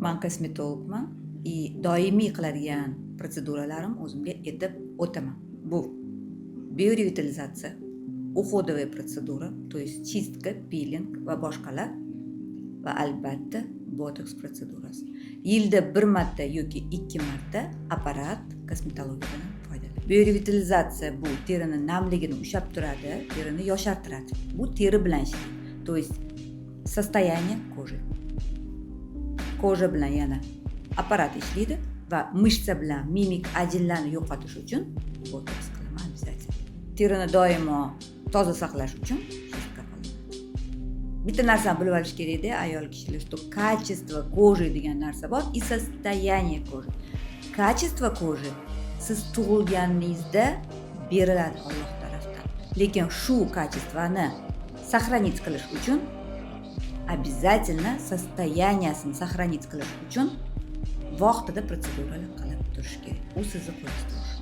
Men kosmetologman doimiy qiladigan protseduralarim o'zimga etib o'taman. Bu biorevitalizatsiya, уходовая protsedura, то есть чистка, peeling va boshqalar va albatta botoks protsedurasi. Yilda 1 marta yoki 2 marta apparat kosmetologiyadan foydalanadi. Biorevitalizatsiya bu terini namligini ushlab turadi, terini yoshartiradi. Bu teri bilan ishlaydi. То есть состояние кожи. Koja bilan yana apparat ishlaydi va mishsa bilan mimik ajinlarni yo'qotish uchun botoks qilaman обязательно. Terini doimo toza saqlash uchun chistka qilaman. Bitta narsani bilib olish kerak-da ayol kishilar, что качество кожи degan narsa bor и состояние кожи. Качество кожи siz tug'ilganingizda beriladi Alloh tarafdan. Lekin shu качествоni сохранить qilish uchun обязательно состояниясini сохранить qilish uchun vaqtida protseduralar qilib turish kerak. U sizni qo'lingizda.